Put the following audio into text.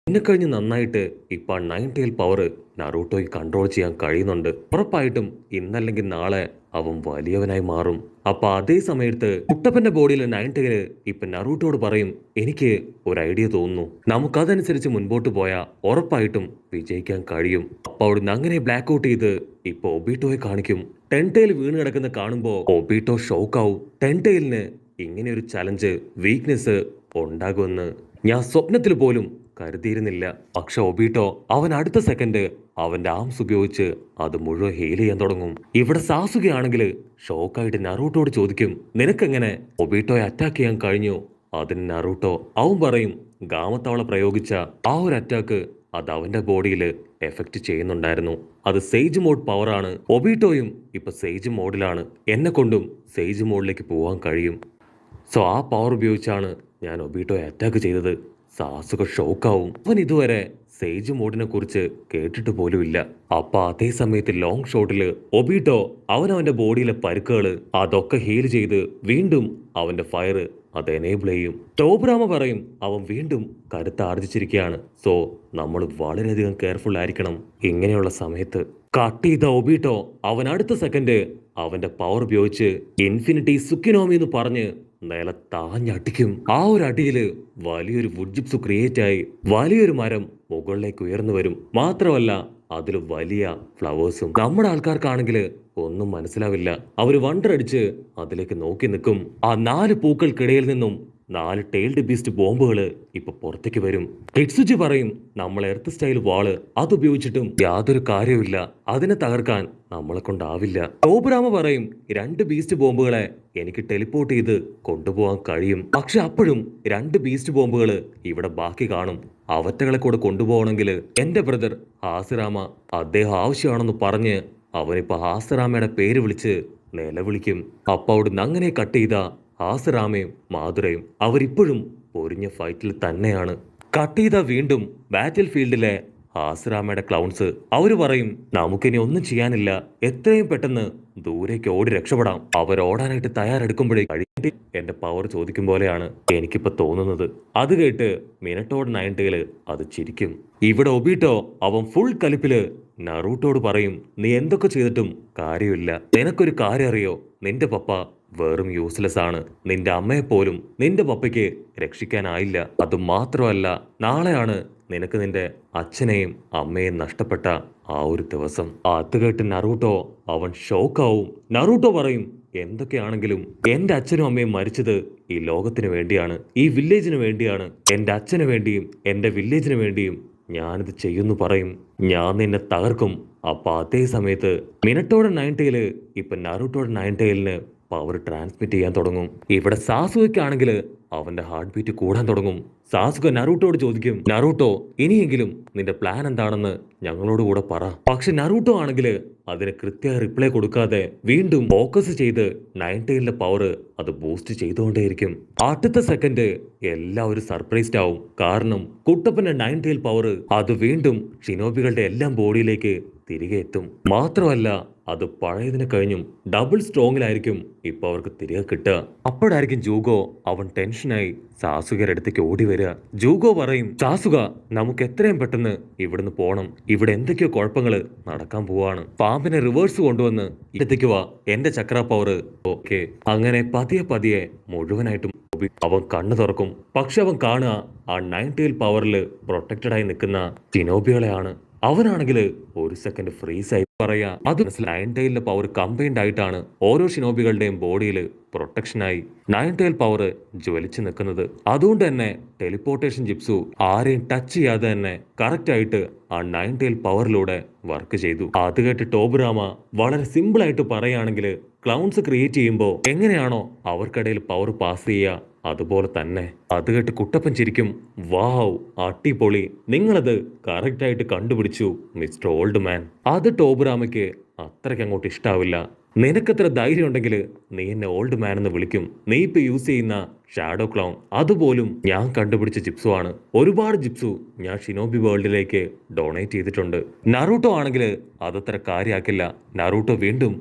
എന്നെ കഴിഞ്ഞ് നന്നായിട്ട് ഇപ്പൊ ആ നയൻ ടൈൽ പവർ നറൂട്ടോയ്ക്ക് കൺട്രോൾ ചെയ്യാൻ കഴിയുന്നുണ്ട്. ഉറപ്പായിട്ടും ഇന്നല്ലെങ്കിൽ നാളെ അവൻ വലിയവനായി മാറും. അപ്പൊ അതേ സമയത്ത് കുട്ടപ്പന്റെ ബോഡിയിലെ നയൻ ടൈല് ഇപ്പൊ നറൂട്ടോട് പറയും, എനിക്ക് ഒരു ഐഡിയ തോന്നുന്നു, നമുക്കതനുസരിച്ച് മുൻപോട്ട് പോയാൽ ഉറപ്പായിട്ടും വിജയിക്കാൻ കഴിയും. അപ്പൊ അവിടുന്ന് അങ്ങനെ ബ്ലാക്ക് ഔട്ട് ചെയ്ത് ഇപ്പൊ ഒബീട്ടോയെ കാണിക്കും. ടെൻ ടൈൽ വീണ് കിടക്കുന്ന കാണുമ്പോ ഒബീട്ടോ ഷോക്കാവും. ടെൻ ടൈലിന് ഇങ്ങനെ ഒരു ചലഞ്ച് വീക്ക്നെസ് ഉണ്ടാകുമെന്ന് ഞാൻ സ്വപ്നത്തിൽ പോലും കരുതിയിരുന്നില്ല. പക്ഷെ ഒബീട്ടോ അവൻ അടുത്ത സെക്കൻഡ് അവന്റെ ആംസ് ഉപയോഗിച്ച് അത് മുഴുവൻ ഹീൽ ചെയ്യാൻ തുടങ്ങും. ഇവിടെ സാസുകയാണെങ്കിൽ ഷോക്കായിട്ട് നറൂട്ടോട് ചോദിക്കും, നിനക്കെങ്ങനെ ഒബീട്ടോയെ അറ്റാക്ക് ചെയ്യാൻ കഴിഞ്ഞു? അതിന് നറൂട്ടോ അവൻ പറയും, ഗാമത്തവള പ്രയോഗിച്ച ആ ഒരു അറ്റാക്ക് അത് അവന്റെ ബോഡിയിൽ എഫക്റ്റ് ചെയ്യുന്നുണ്ടായിരുന്നു. അത് സേജ് മോഡ് പവറാണ്. ഒബീട്ടോയും ഇപ്പൊ സേജ് മോഡിലാണ്. എന്നെ കൊണ്ടും സേജ് മോഡിലേക്ക് പോകാൻ കഴിയും. സോ ആ പവർ ഉപയോഗിച്ചാണ് ഞാൻ ഒബീട്ടോയെ അറ്റാക്ക് ചെയ്തത്. സാസുക ഷോക്കാവും. അവൻ ഇതുവരെ സേജ് മോഡിനെ കുറിച്ച് കേട്ടിട്ട് പോലുമില്ല. അപ്പൊ അതേ സമയത്ത് ലോങ് ഷോട്ടില് ഒബീട്ടോ അവനവന്റെ ബോഡിയിലെ പരുക്കുകള് അതൊക്കെ ഹീൽ ചെയ്ത് വീണ്ടും അവന്റെ ഫയർ അത് എനേബിൾ ചെയ്യും. ടോബ്രാമ പറയും, അവൻ വീണ്ടും കരുത്താർജിച്ചിരിക്കുകയാണ്. സോ നമ്മൾ വളരെയധികം കെയർഫുൾ ആയിരിക്കണം ഇങ്ങനെയുള്ള സമയത്ത്. കട്ട് ചെയ്ത ഒബീട്ടോ അവൻ അടുത്ത സെക്കൻഡ് അവന്റെ പവർ ഉപയോഗിച്ച് ഇൻഫിനിറ്റി സുക്കിനോമി എന്ന് പറഞ്ഞ് നിലത്താഞ്ഞടിക്കും. ആ ഒരു അടിയില് വലിയൊരു വുഡ് ജിപ്സ് ക്രിയേറ്റ് ആയി വലിയൊരു മരം മുകളിലേക്ക് ഉയർന്നു വരും. മാത്രമല്ല അതിൽ വലിയ ഫ്ലവേഴ്സും. നമ്മുടെ ആൾക്കാർക്കാണെങ്കിൽ ഒന്നും മനസ്സിലാവില്ല. അവര് വണ്ടർ അടിച്ച് അതിലേക്ക് നോക്കി നിൽക്കും. ആ 4 പൂക്കൾക്കിടയിൽ നിന്നും 4 ടൈൽഡ് ബീസ്റ്റ് ബോംബുകള് ഇപ്പൊ പുറത്തേക്ക് വരും. കിറ്റ്സുജി പറയും, നമ്മൾ എർത്ത് സ്റ്റൈൽ വാള് അതുപയോഗിച്ചിട്ടും യാതൊരു കാര്യവുമില്ല, അതിനെ തകർക്കാൻ നമ്മളെ കൊണ്ടാവില്ല. ടോബുരാമ പറയും, 2 ബീസ്റ്റ് ബോംബുകളെ എനിക്ക് ടെലിപ്പോർട്ട് ചെയ്ത് കൊണ്ടുപോകാൻ കഴിയും. പക്ഷെ അപ്പോഴും 2 ബീസ്റ്റ് ബോംബുകള് ഇവിടെ ബാക്കി കാണും. അവറ്റകളെ കൂടെ കൊണ്ടുപോകണമെങ്കിൽ എന്റെ ബ്രദർ ഹാസിറാമ അദ്ദേഹം ആവശ്യമാണെന്ന് പറഞ്ഞ് അവനിപ്പോ ഹാസിറാമയുടെ പേര് വിളിച്ച് നിലവിളിക്കും. അപ്പൊ അവിടുന്ന് അങ്ങനെ കട്ട് ചെയ്ത ഹാസിറാമയും മാധുരയും അവരിപ്പോഴും പൊരിഞ്ഞ ഫൈറ്റിൽ തന്നെയാണ്. കട്ട് ചെയ്ത വീണ്ടും ബാറ്റിൽ ഫീൽഡിലെ ഹാസിറാമയുടെ ക്ലൗൺസ് അവര് പറയും, നമുക്കിനി ഒന്നും ചെയ്യാനില്ല, എത്രയും പെട്ടെന്ന് ദൂരേക്ക് ഓടി രക്ഷപ്പെടാം. അവരോടാനായിട്ട് തയ്യാറെടുക്കുമ്പോഴേ എന്റെ പവർ ചോദിക്കും പോലെയാണ് എനിക്കിപ്പോ തോന്നുന്നത്. അത് കേട്ട് മിനട്ടോട് നയൻടേല് അത് ചിരിക്കും. ഇവിടെ ഒബീട്ടോ അവൻ ഫുൾ കലിപ്പില് നറൂട്ടോട് പറയും, നീ എന്തൊക്കെ ചെയ്തിട്ടും കാര്യമില്ല, നിനക്കൊരു കാര്യം അറിയോ, നിന്റെ പപ്പ വെറും യൂസ്ലെസ് ആണ്. നിന്റെ അമ്മയെ പോലും നിന്റെ പപ്പയ്ക്ക് രക്ഷിക്കാനായില്ല. അത് മാത്രമല്ല, നാളെയാണ് നിനക്ക് നിന്റെ അച്ഛനെയും അമ്മയെയും നഷ്ടപ്പെട്ട ആ ഒരു ദിവസം. അത് കേട്ട് നറൂട്ടോ അവൻ ഷോക്കാവും. നറൂട്ടോ പറയും, എന്തൊക്കെയാണെങ്കിലും എന്റെ അച്ഛനും അമ്മയും മരിച്ചത് ഈ ലോകത്തിന് വേണ്ടിയാണ്, ഈ വില്ലേജിന് വേണ്ടിയാണ്. എന്റെ അച്ഛന് വേണ്ടിയും എന്റെ വില്ലേജിന് വേണ്ടിയും ഞാനിത് ചെയ്യുന്നു പറയും. ഞാൻ നിന്നെ തകർക്കും. അപ്പൊ അതേ സമയത്ത് മിനട്ടോടെ നയൻടേല് ഇപ്പൊ നറൂട്ടോടെ നയൻടേലിന് പവർ ട്രാൻസ്മിറ്റ് ചെയ്യാൻ തുടങ്ങും. ഇവിടെ സാസുകയ്ക്കാണെങ്കിൽ അവന്റെ ഹാർട്ട് ബീറ്റ് കൂടാൻ തുടങ്ങും. സാസുക നറൂട്ടോട് ചോദിക്കും, നറൂട്ടോ ഇനിയെങ്കിലും നിന്റെ പ്ലാൻ എന്താണെന്ന് ഞങ്ങളോട് കൂടെ പറ. പക്ഷെ നറൂട്ടോ ആണെങ്കിൽ അതിന് കൃത്യമായ റിപ്ലൈ കൊടുക്കാതെ വീണ്ടും ഫോക്കസ് ചെയ്ത് നയൻടൈലിന്റെ പവർ അത് ബൂസ്റ്റ് ചെയ്തുകൊണ്ടേയിരിക്കും. അടുത്ത സെക്കൻഡ് എല്ലാവരും സർപ്രൈസ്ഡ് ആവും. കാരണം കുട്ടപ്പന്റെ നയൻടൈൽ പവർ അത് വീണ്ടും ഷിനോബികളുടെ എല്ലാം ബോഡിയിലേക്ക് തിരികെ എത്തും. മാത്രമല്ല അത് പഴയതിനെ കഴിഞ്ഞും ഡബിൾ സ്ട്രോങ്ങിലായിരിക്കും ഇപ്പൊ അവർക്ക് തിരികെ കിട്ടുക. അപ്പോഴായിരിക്കും ജൂഗോ അവൻ ടെൻഷനായി സാസുകയുടെ അടുത്തേക്ക് ഓടി വരിക. ജൂഗോ പറയും, സാസുക നമുക്ക് എത്രയും പെട്ടെന്ന് ഇവിടുന്ന് പോണം, ഇവിടെ എന്തൊക്കെയോ കുഴപ്പങ്ങള് നടക്കാൻ പോവാണ്. പാമ്പിനെ റിവേഴ്സ് കൊണ്ടുവന്ന് ഇടത്തേക്ക് വാ, എന്റെ ചക്ര പവർ. ഓക്കെ. അങ്ങനെ പതിയെ പതിയെ മുഴുവനായിട്ടും അവൻ കണ്ണു തുറക്കും. പക്ഷെ അവൻ കാണുക ആ നയൻടൈൽ പവറിൽ പ്രൊട്ടക്റ്റഡ് ആയി നിൽക്കുന്ന ഷിനോബികളെയാണ്. അവനാണെങ്കിൽ ഒരു സെക്കൻഡ് ഫ്രീസ് ആയി പറയാ. അത് നയൻടൈലിന്റെ പവർ കമ്പൈൻഡ് ആയിട്ടാണ് ഓരോ ഷിനോബികളുടെയും ബോഡിയിൽ പ്രൊട്ടക്ഷനായി നയൻടൈൽ പവർ ജ്വലിച്ചു നിൽക്കുന്നത്. അതുകൊണ്ട് തന്നെ ടെലിപ്പോർട്ടേഷൻ ജിപ്സു ആരെയും ടച്ച് ചെയ്യാതെ തന്നെ കറക്റ്റ് ആയിട്ട് ആ നയൻടൈൽ പവറിലൂടെ വർക്ക് ചെയ്തു. അത് കേട്ട് ടോബുരാമ വളരെ സിമ്പിൾ ആയിട്ട് പറയുകയാണെങ്കിൽ ക്ലൗൺസ് ക്രിയേറ്റ് ചെയ്യുമ്പോൾ എങ്ങനെയാണോ അവർക്കിടയിൽ പവർ പാസ് ചെയ്യുക അതുപോലെ തന്നെ. അത് കേട്ട് കുട്ടപ്പൻ ചിരിക്കും, വാവ് അടിപൊളി, നിങ്ങളത് കറക്റ്റായിട്ട് കണ്ടുപിടിച്ചു മിസ്റ്റർ ഓൾഡ് മാൻ. അത് ടോബുരാമയ്ക്ക് അത്രയ്ക്ക് അങ്ങോട്ട് ഇഷ്ടാവില്ല. നിനക്കത്ര ധൈര്യം ഉണ്ടെങ്കിൽ നീ എന്നെ ഓൾഡ് മാൻ എന്ന് വിളിക്കും. നീ ഇപ്പൊ യൂസ് ചെയ്യുന്ന ഷാഡോ ക്ലൗൺ അതുപോലും ഞാൻ കണ്ടുപിടിച്ച ജിപ്സു ആണ്. ഒരുപാട് ജിപ്സു ഞാൻ ഷിനോബി വേൾഡിലേക്ക് ഡൊണേറ്റ് ചെയ്തിട്ടുണ്ട്. നറൂട്ടോ ആണെങ്കിൽ അതത്ര കാര്യമാക്കില്ല. നറൂട്ടോ വീണ്ടും